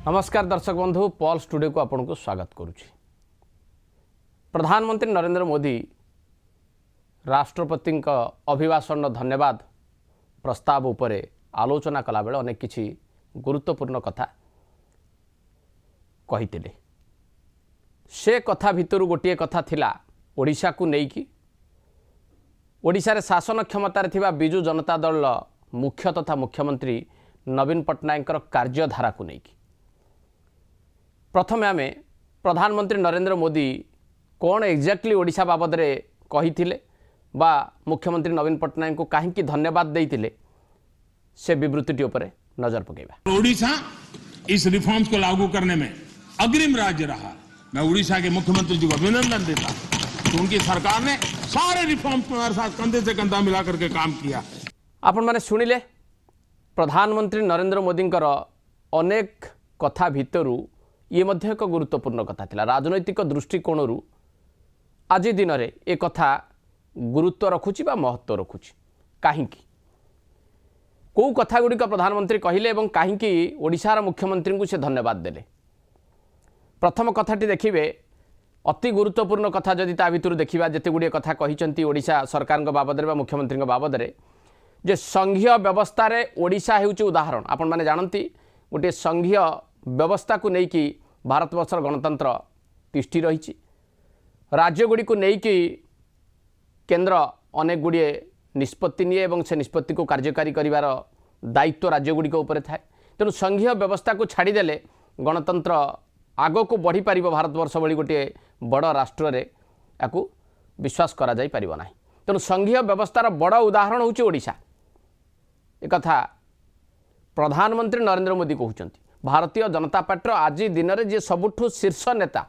नमस्कार दर्शक बंधु पॉल स्टूडियो को आपन को स्वागत करुच्ची। प्रधानमंत्री नरेंद्र मोदी राष्ट्रपति अभिभाषण धन्यवाद प्रस्ताव उपरे आलोचना कला बेले अनेक किछि गुरुत्वपूर्ण कथा कहिथिले। से कथा भितर गोटे कथा थिला ओडिशा को नेकी ओडिशा रे शासन क्षमतार थिबा बिजु जनता दल मुख्य तथा मुख्यमंत्री नवीन पट्टनायक कार्यधारा को नेकी। प्रथमे आमे प्रधानमंत्री नरेंद्र मोदी कौन एक्जाक्टली ओडिशा बाबद रे कहिथिले बा मुख्यमंत्री नवीन पट्टनायक को काहेकि धन्यवाद देइथिले से विवृत्ति उपरे नजर पकेबा। ओडिशा इस रिफॉर्म्स को लागू करने में अग्रिम राज्य रहा। मैं ओडिशा के मुख्यमंत्री जी को अभिनंदन देता तो उनकी सरकार ने सारे रिफॉर्म्स को हमारे साथ कंधे से कंधा मिला करके काम किया। आपण माने सुनिले प्रधानमंत्री नरेंद्र मोदी अनेक कथा भितरु ये मध्य एक गुरुत्वपूर्ण कथा थिला। राजनैतिक दृष्टिकोण आज दिन में ए कथा गुरुत्व रखुची बा महत्व रखुची। काहींकी कौ कथा गुड़िक प्रधानमंत्री कहले एवं काहींकी ओडिशार मुख्यमंत्री को से धन्यवाद देले। प्रथम कथाटी देखिए अति गुरुत्वपूर्ण कथा जदि ता भितर देखा जिते गुड़िए कथा कही ओडिशा सरकार बाबद में मुख्यमंत्री बाबद में जे संघीय व्यवस्था रे ओडिशा हेउची उदाहरण। आपण माने जानती गोटे संघीय व्यवस्था को लेकिन भारतवर्षर गणतंत्र तिष्ठि रही। राज्यगुड़ी को लेकिन केंद्र अनेक गुड़िए निष्पत्ति निए और से निष्पत्ति को कार्यकारी करिवार दायित्व राज्यगुड़ी उपर थाए। तेणु संघीय व्यवस्था को छाड़देले गणतंत्र आग को बढ़ी पार। भारतवर्ष भली गोटे बड़ राष्ट्र रे याकू विश्वास करा जाई परिबो नाही। तेणु संघीय व्यवस्थार बड़ उदाहरण होउची ओडिशा। एक कथा प्रधानमंत्री नरेंद्र मोदी कहउचंती। भारतीय जनता पार्टी आज दिन में जी सबुठु शीर्ष नेता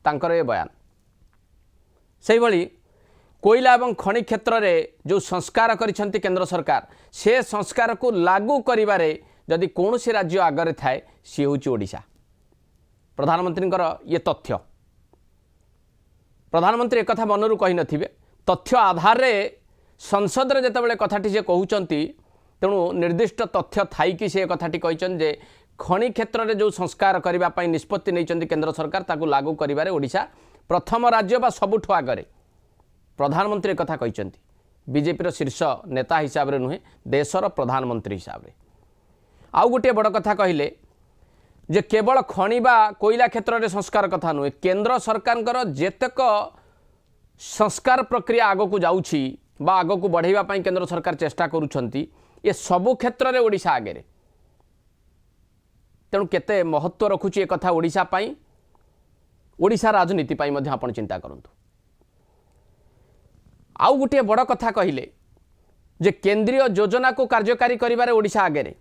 तांकर ये बयान से भली कोयला एवं खनि क्षेत्र में जो संस्कार करिसेंती केंद्र सरकार से संस्कार को लागू करिबारे जदि कौन सी राज्य आगरे थाए सी होची ओडिशा। प्रधानमंत्री ये तथ्य प्रधानमंत्री एक कथा मनरू कही नथिबे। तथ्य आधार रे संसद रे जेतेबेले कथाटी से कहउचंती तेणु निर्दिष्ट तथ्य थाई कि से कथाटी कहिचन जे खनि क्षेत्र में जो संस्कार करने निष्पत्ति नहीं केंद्र सरकार ताकू लागू करिबारे ओडिशा प्रथम राज्य बा सबुठु आगरे। प्रधानमंत्री एक कथा कहिचंती बीजेपी शीर्ष नेता हिसाब रे नुहे देशर प्रधानमंत्री हिसाब रे। आउ गोटे बड़ कथा कहले जे केवल खनि बा कोयला क्षेत्र में संस्कार कथा नुहे केंद्र सरकार जेतेक संस्कार प्रक्रिया आग को जाउछि बा आग को बढ़ाइबा पई केंद्र सरकार चेष्टा करूछंती ये सबु क्षेत्र में ओडिशा आगे। तेणु केते महत्व रखुची एक कथा ओडिशा पाई ओडिशा राजनीति पाई मध्य आपण चिंता करंतु। आउ गोटे बड़ कथा कहले जे केंद्रीय योजना को कार्यकारी करिबारे ओडिशा आगे।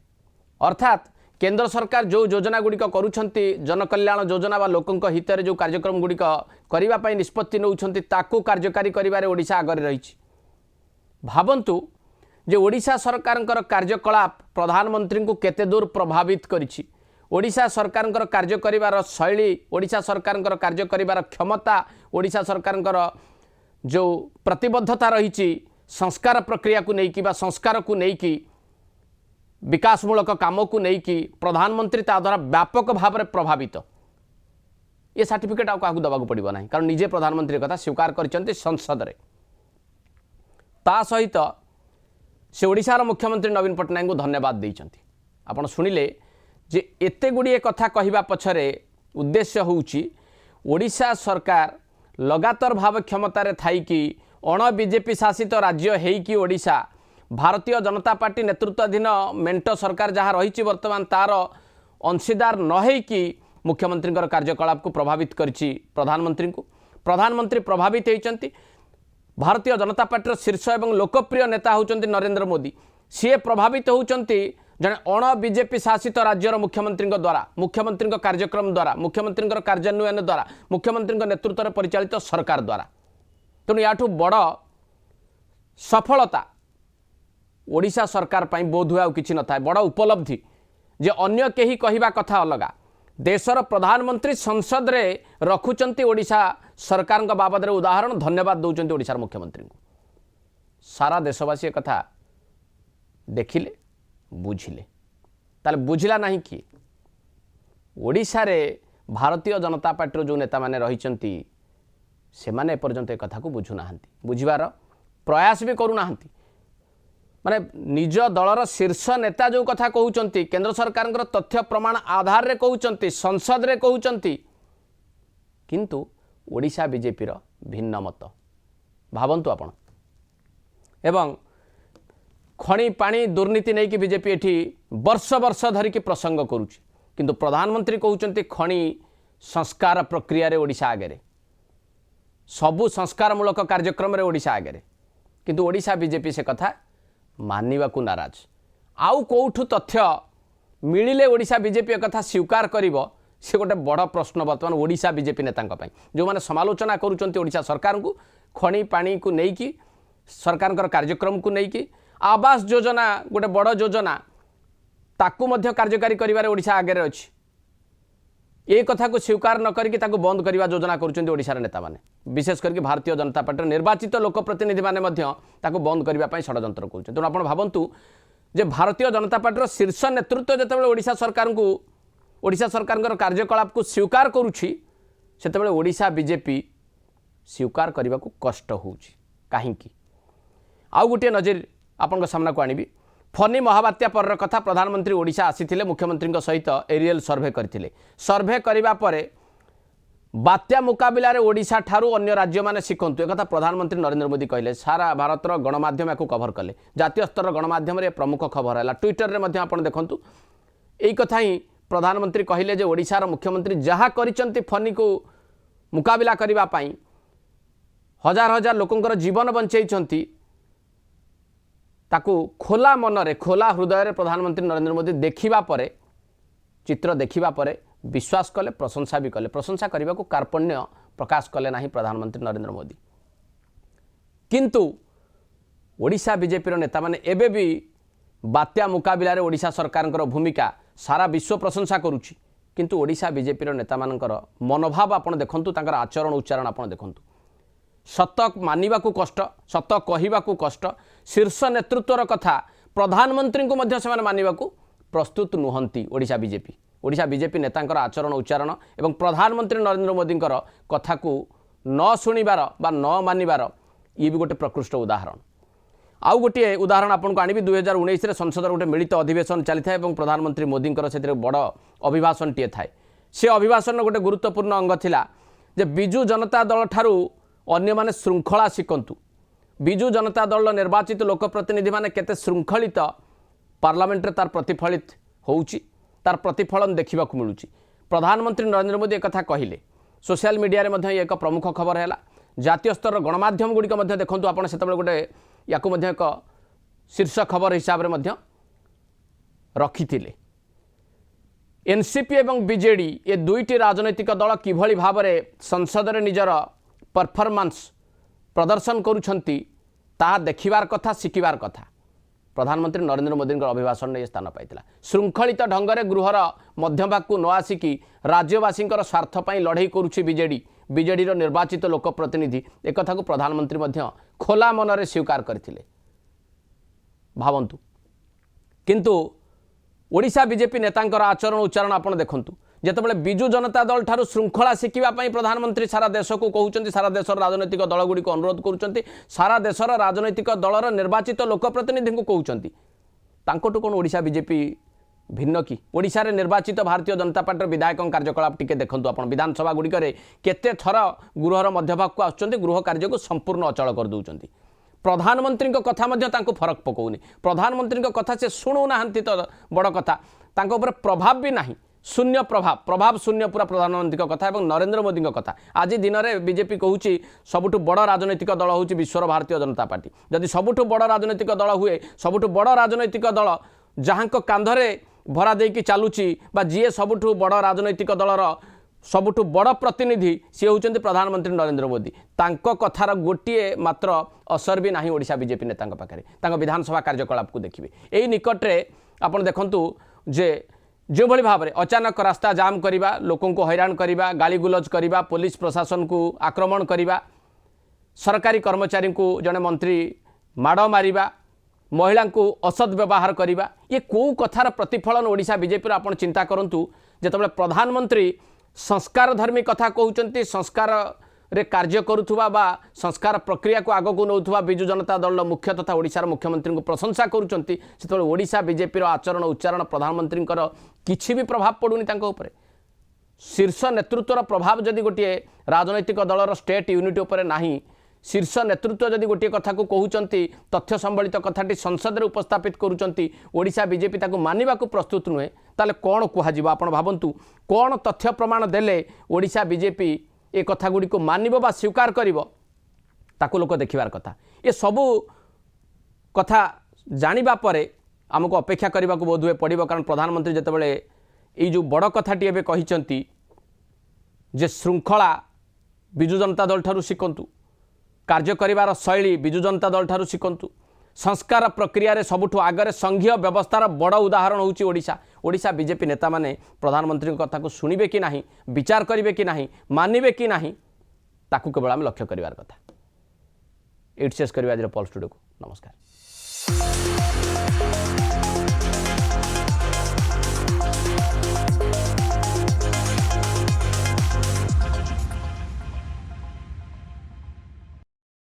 अर्थात केंद्र सरकार जो योजना गुड़िक करुछंती जनकल्याण योजना बा लोकंक हित रे जो कार्यक्रम गुड़िक करिबा पई निष्पत्ति नउछंती ताकू कार्यकारी करिबारे ओडिशा आगे रहिछि। भाबंतु जे ओडिशा सरकार कार्यकलाप प्रधानमंत्री को केते दूर प्रभावित करिछि। ओडिशा सरकार कार्य करिवार शैली ओडिशा सरकार कार्य करिवार क्षमता ओडिशा सरकार जो प्रतिबद्धता रही संस्कार प्रक्रिया को लेकिन बा संस्कार को लेकिन विकासमूलक काम को लेकिन प्रधानमंत्री ता द्वारा व्यापक भाव में प्रभावित। ये सर्टिफिकेट आ क्या दबाक पड़ो ना कारण निजे प्रधानमंत्री कथा स्वीकार कर संसद रे। ता सहित से ओडिशार मुख्यमंत्री नवीन पट्टनायक को धन्यवाद देइचंती। आपण सुनिले जे एते गुड़िए कथा कहवा पछरे उद्देश्य होउची ओडिशा सरकार लगातार भाव क्षमतार थाई कि अण बीजेपी शासित राज्य हेइकी ओडिशा भारतीय जनता पार्टी नेतृत्वाधीन मेंट सरकार जहाँ रही वर्तमान तार अंशीदार न हेइकी मुख्यमंत्री कार्यकलाप को प्रभावित करिछि। प्रधानमंत्री प्रभावित होइचंती। भारतीय जनता पार्टी शीर्ष एवं लोकप्रिय नेता होउचंती नरेंद्र मोदी सी प्रभावित होउचंती जने अण बीजेपी शासित राज्यर मुख्यमंत्री द्वारा मुख्यमंत्री कार्यक्रम द्वारा मुख्यमंत्री कार्यान्वयन द्वारा मुख्यमंत्री नेतृत्व में परिचालित सरकार द्वारा। तेणु याठू बड़ सफलता ओडिशा सरकार पाई बोध हुआ किसी न था बड़ उपलब्धि जे अन्य केही कहिबा कथा अलगा देशर प्रधानमंत्री संसद रे रखुचंती ओडिशा सरकार बाबद रे उदाहरण धन्यवाद दौरान ओडिशार मुख्यमंत्री को सारा देशवासी कथा देखिले बुझिले ताले बुझिला नहीं कि ओडिशा रे भारतीय जनता पार्टी जो नेता माने रहिचंती सेमाने एपर्यंत ए कथा को बुझुना बुझिबार प्रयास भी करूना माने निज दलर शीर्ष नेता जो कथा कहउचंती केंद्र सरकार तथ्य प्रमाण आधार रे कहउचंती संसद रे कहउचंती किंतु ओडिशा बीजेपी रो भिन्न मत भावंतु आपण एवं खणी पानी दुर्नीति नहीं कि बीजेपी एठी वर्ष वर्ष धरिकी प्रसंग करुछि किंतु प्रधानमंत्री कहउचंती खणी संस्कार प्रक्रिया रे ओडिशा आगे सबु संस्कारमूलक कार्यक्रम रे ओडिशा आगे किंतु ओडिशा बीजेपी से कथा मानिबा को नाराज आउ कोठु तथ्य मिलिले ओडिशा बीजेपी कथा स्वीकार करिवो से गोटे बड़ प्रश्न बर्तमान ओडिशा बीजेपी नेता जो माने समालोचना करुचंती ओडिशा सरकार को खणी पानी को नेकी सरकार कार्यक्रम को नेकी आवास योजना गोटे बड़ योजना ताकू मध्य कार्यकारी करिवारे ओडिशा आगे अछि ए कथा को स्वीकार न करके ताकू बंद करने योजना करुचंती ओडिशा नेता माने विशेष करके भारतीय जनता पार्टी निर्वाचित लोक प्रतिनिधि माने मध्य ताकू बंद करने पई षडयंत्र करुचंती तेणु आपण भावंतु जे भारतीय जनता पार्टी शीर्ष नेतृत्व जेतेबेले ओडिशा सरकार कार्यकलाप को स्वीकार करुछि सेतेबेले ओडिशा बीजेपी स्वीकार करने को कष्ट होउछि काहेकि आउ गोटे नजर आपण सामना को आनिबी फनी महाबात्या पर कथा प्रधानमंत्री ओडिशा आसीथिले मुख्यमंत्री सहित एरियल सर्वे करथिले सर्वे करिबा परे बात्या मुकाबिला रे ओडिशा ठारू अन्य राज्य माने शिखंतु एक प्रधानमंत्री नरेंद्र मोदी कहले सारा भारतर गणमाध्यम को कभर कले जातीय स्तर गणमाध्यम रे प्रमुख खबर है ट्विटर रे मध्य आपण देखंतु एई कथा ही प्रधानमंत्री कहले जे ओडिशार मुख्यमंत्री जहा करिसंती फनी को मुकाबिला करिबा पई हजार हजार लोकंकर जीवन बंचैछंती ताकू खोला मनरे खोला हृदय रे प्रधानमंत्री नरेंद्र मोदी देखिबा परे चित्र देखिबा परे विश्वास कले प्रशंसा भी कले प्रशंसा करने को कार्पण्य प्रकाश कले नहीं प्रधानमंत्री नरेंद्र मोदी किंतु ओडिशा बीजेपी नेता माने एबे भी बात्या मुकाबिला रे ओडिशा सरकार भूमिका सारा विश्व प्रशंसा करुछि किंतु ओडिशा बीजेपी नेता मानकर मनोभाव आपण देखंतु तांकर आचरण उच्चारण आपण देखंतु सत मानिबा को कष्ट सत कहिबा को कष्ट शीर्ष नेतृत्वर कथा प्रधानमंत्री को मध्य से मानिबा को प्रस्तुत नुहंती ओडिशा बीजेपी नेतांकर आचरण उच्चारण एवं प्रधानमंत्री नरेंद्र मोदी कथा को न शुणिबार बा न मानिबार ये भी गोटे प्रकृष्ट उदाहरण आउ गोटे उदाहरण आपको आनी 2019 रे संसद गोटे मिलित अधिवेशन चली था प्रधानमंत्री मोदी से बड़ अभिभाषण टे थाए से अभिभाषण गोटे गुरुत्वपूर्ण अंग थिला जे बिजु जनता दल ठारू अन्य माने श्रृंखला शिखंतु बिजु जनता दल निर्वाचित लोकप्रतिनिधि माने केते श्रृंखलित पार्लियामेंट रे तार प्रतिफलित होउची तार प्रतिफलन देखा मिलूँ प्रधानमंत्री नरेंद्र मोदी एक कहले सोशल मीडिया रे एक प्रमुख खबर है जातीय स्तर गणमाध्यम गुड़िक देखूँ आप से गोटे या एक शीर्ष खबर हिसाब से रखी एनसीपी एवं बीजेडी ये दुईटी राजनैतिक दल किभली भाव में संसद में निजर परफॉर्मेंस प्रदर्शन करुछंती ता देखिबार कथा शिखिबार कथा प्रधानमंत्री नरेंद्र मोदी अभिभाषण में स्थान पाइला श्रृंखलित ढंग से गृहर मध्यभाग को न आसिकी राज्यवासी स्वार्थपाई लड़ई करुछि बीजेडी निर्वाचित लोक प्रतिनिधि एक कथा को प्रधानमंत्री मध्य खोला मनरे स्वीकार करथिले भावंतु किंतु ओडिशा बीजेपी नेतांकर आचरण उच्चारण आपण देखंतु जेतेबेले बिजु जनता दल ठारू श्रृंखला शिखिबा पई प्रधानमंत्री सारा देश को कहउचंती सारा देशर राजनैतिक दल गुडी को अनुरोध करुचंती सारा देशर राजनैतिक दलर निर्वाचित लोक प्रतिनिधि को कहउचंती तांकोटु कोन ओडिशा बीजेपी भिन्न कि ओडिशा रे निर्वाचित भारतीय जनता पार्टी विधायक कार्यकलाप टिके देखंतु आपण विधानसभा गुडी करे केते थर गृहर मध्यभाग को आछंती गृह कार्य को संपूर्ण अचल कर दउचंती प्रधानमंत्री कथा मध्य तांको फरक पकौनी प्रधानमंत्री कथा से शुणु नाहंती तो बड़ कथा तांको ऊपर प्रभाव भी नाही शून्य प्रभाव शून्य पूरा प्रधानमंत्री कथा और नरेंद्र मोदी कथा आज दिन में बीजेपी कहूँ सबुठ बड़ राजनैतिक दल हूँ विश्वर भारतीय जनता पार्टी जदि सबुठ बड़ राजनैतिक दल हुए सबुठ बड़ राजनैतिक दल जहाँ कांधरे भरा देकी चलुची जी सबुठ बड़ राजनैतिक दलर सबुठ बड़ प्रतिनिधि सी होउचंती प्रधानमंत्री नरेंद्र मोदी तांको कथार गोटे मात्र असर भी नहीं ओडिशा बीजेपी नेता पाखे विधानसभा कार्यकलाप को देखिए यही निकटरे आपण देखंतु जे जो भली भाव में अचानक रास्ता जाम करवा लोकों को हैरान करवा गाली गुलज करवा पुलिस प्रशासन को आक्रमण करवा सरकारी कर्मचारी को जड़े मंत्री माड़ मारिबा महिला को असद व्यवहार करवा ये कौ कथार प्रतिफलन ओडिशा बीजेपी आप चिंता करंतु जितेबाला प्रधानमंत्री संस्कार धर्मी कथा कहते संस्कार रे कार्य करुवा बा संस्कार प्रक्रिया को आग को नौथुवा बिजु जनता दल मुख्य तथा ओडिशार मुख्यमंत्री को प्रशंसा करुँच से ओडिशा बीजेपी आचरण उच्चारण प्रधानमंत्री किसी भी प्रभाव पड़ूनी उपर शीर्ष नेतृत्वर प्रभाव जदि गोटे राजनैतिक दलर स्टेट यूनिट उपर नाही शीर्ष नेतृत्व जदि गोटे कथा को कहते तथ्य संबलित कथाटी संसद में उपस्थापित करुँचा बीजेपी ताकू मानिबा को प्रस्तुत नुहे ताले कौन कह आपण भावतु कौन तथ्य प्रमाण देले ओडिशा बीजेपी ए कथा गुड़ी को मानिब बा स्वीकार करिवो ताकू लोक देखिबार कथा ये सबू कथा जानिबा परे आमको अपेक्षा करने को बोधुए पड़ो कारण प्रधानमंत्री जितेबाला ये जो बड़ कथाटी एवं कही जे श्रृंखला बिजु जनता दल ठारू शिखंतु कार्य करिवार शैली बिजु जनता दल ठारू शिखंतु संस्कार प्रक्रिया रे सबुठु आगरे संघीय व्यवस्थार बड़ उदाहरण होची ओडिशा ओडिशा बीजेपी नेता माने प्रधानमंत्री कथा को शुणिबे कि नाही विचार करिवे कि नाही मानिबे कि नाही ताकू केवल आम लक्ष्य करिवार कथा एट शेष करिवा आज पल्स स्टूडियो को नमस्कार।